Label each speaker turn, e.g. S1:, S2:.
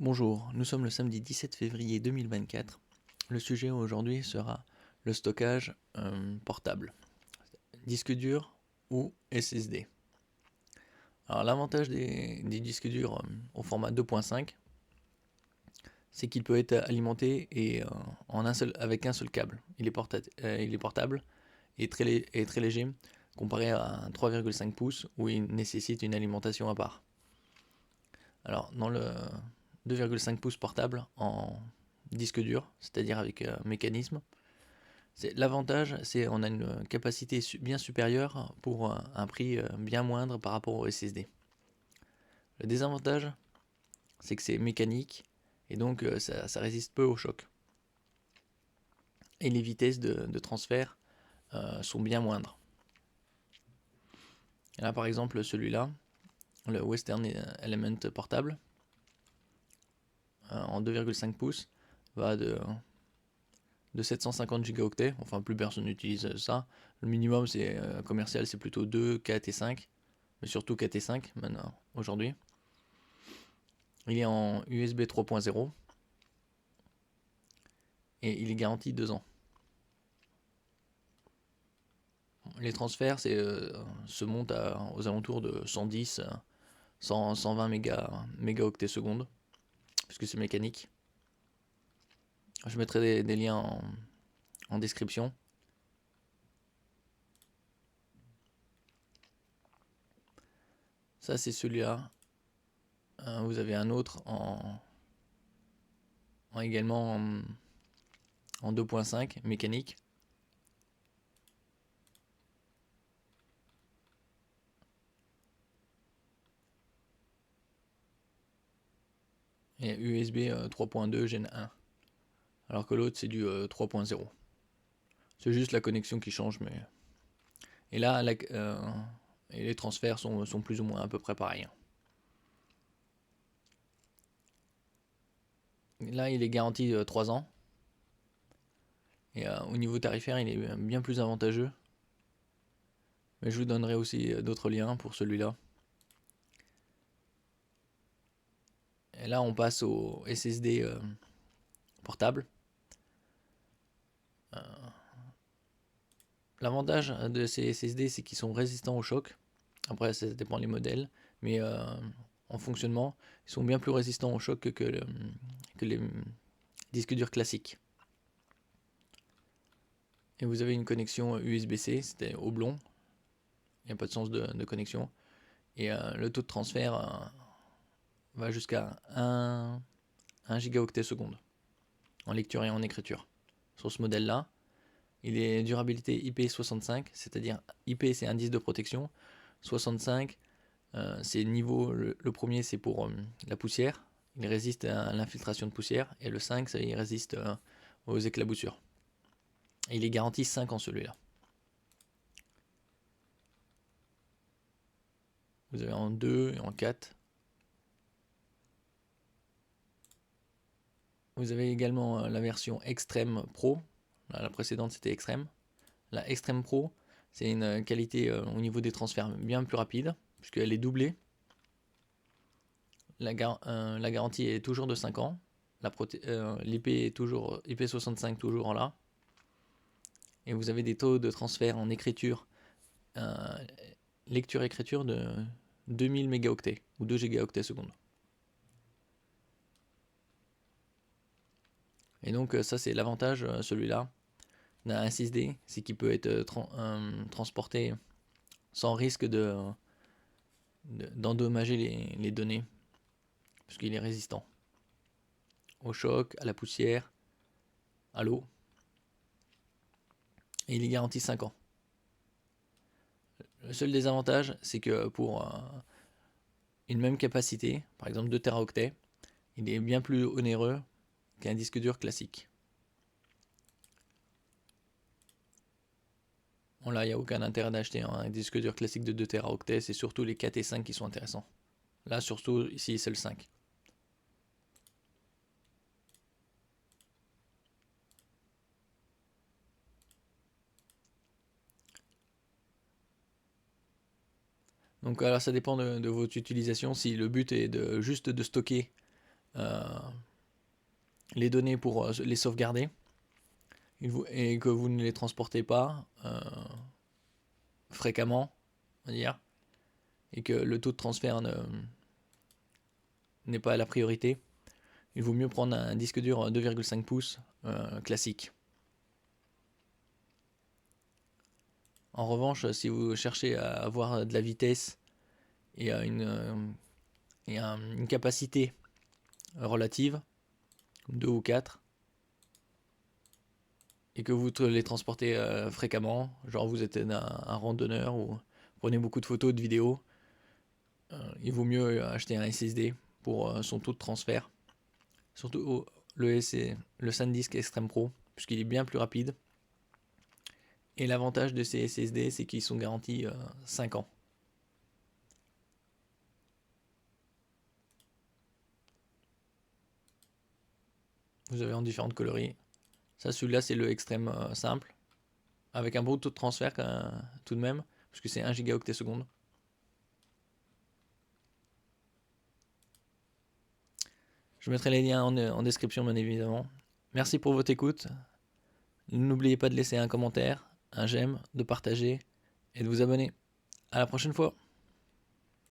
S1: Bonjour, nous sommes le samedi 17 février 2024. Le sujet aujourd'hui sera le stockage portable, disque dur ou SSD. Alors l'avantage des disques durs au format 2.5, c'est qu'il peut être alimenté avec un seul câble. Il est portable et très léger comparé à un 3,5 pouces où il nécessite une alimentation à part. Alors dans le 2,5 pouces portable en disque dur, c'est-à-dire avec mécanisme, l'avantage c'est qu'on a une capacité bien supérieure pour un prix bien moindre par rapport au SSD. Le désavantage, c'est que c'est mécanique et donc ça résiste peu au choc. Et les vitesses de transfert sont bien moindres. Et là par exemple celui-là, le Western Element portable, en 2,5 pouces, va de 750 gigaoctets, enfin plus personne n'utilise ça. Le minimum c'est commercial, c'est plutôt 2, 4 et 5, mais surtout 4 et 5 maintenant, aujourd'hui. Il est en USB 3.0 et il est garanti 2 ans. Les transferts se montent aux alentours de 110, 120 mégaoctets secondes, puisque c'est mécanique. Je mettrai des liens en description. Ça c'est celui-là. Vous avez un autre également en 2.5 mécanique. Et USB 3.2 Gen 1. Alors que l'autre c'est du 3.0. C'est juste la connexion qui change, mais. Et là, et les transferts sont plus ou moins à peu près pareils. Là, il est garanti 3 ans. Et au niveau tarifaire, il est bien plus avantageux. Mais je vous donnerai aussi d'autres liens pour celui-là. Et là, on passe au SSD portable. L'avantage de ces SSD, c'est qu'ils sont résistants au choc. Après, ça dépend des modèles. Mais en fonctionnement, ils sont bien plus résistants au choc que les disques durs classiques. Et vous avez une connexion USB-C, c'était oblong. Il n'y a pas de sens de connexion. Et le taux de transfert va jusqu'à 1 gigaoctet seconde en lecture et en écriture. Sur ce modèle-là, il est durabilité IP65, c'est-à-dire IP c'est indice de protection, 65 c'est niveau, le premier c'est pour la poussière, il résiste à l'infiltration de poussière, et le 5 ça, il résiste aux éclaboussures. Et il est garanti 5 ans celui-là. Vous avez en 2 et en 4. Vous avez également la version Extreme Pro. La précédente c'était Extreme. La Extreme Pro, c'est une qualité au niveau des transferts bien plus rapide, puisqu'elle est doublée. La garantie est toujours de 5 ans. L'IP est toujours IP65 toujours en là. Et vous avez des taux de transfert en écriture, lecture-écriture de 2000 mégaoctets ou 2 gigaoctets seconde. Et donc ça c'est l'avantage celui-là d'un SSD, c'est qu'il peut être transporté sans risque d'endommager les données, puisqu'il est résistant au choc, à la poussière, à l'eau. Et il est garanti 5 ans. Le seul désavantage, c'est que pour une même capacité, par exemple 2 Teraoctets, il est bien plus onéreux qu'un disque dur classique. Bon là, il n'y a aucun intérêt d'acheter un disque dur classique de 2 Teraoctets, c'est surtout les 4 et 5 qui sont intéressants. Là, surtout, ici, c'est le 5. Donc alors ça dépend de votre utilisation. Si le but est juste de stocker les données pour les sauvegarder et que vous ne les transportez pas fréquemment, on va dire, et que le taux de transfert n'est pas la priorité, il vaut mieux prendre un disque dur 2,5 pouces classique. En revanche, si vous cherchez à avoir de la vitesse et une capacité relative, 2 ou 4, et que vous les transportez fréquemment, genre vous êtes un randonneur ou prenez beaucoup de photos, de vidéos, il vaut mieux acheter un SSD pour son taux de transfert. Surtout le SanDisk Extreme Pro, puisqu'il est bien plus rapide. Et l'avantage de ces SSD, c'est qu'ils sont garantis 5 ans. Vous avez en différentes coloris. Ça, celui-là, c'est le extrême simple, avec un bon taux de transfert tout de même, puisque c'est 1 gigaoctet seconde. Je mettrai les liens en description, bien évidemment. Merci pour votre écoute. N'oubliez pas de laisser un commentaire, un j'aime, de partager et de vous abonner. À la prochaine fois.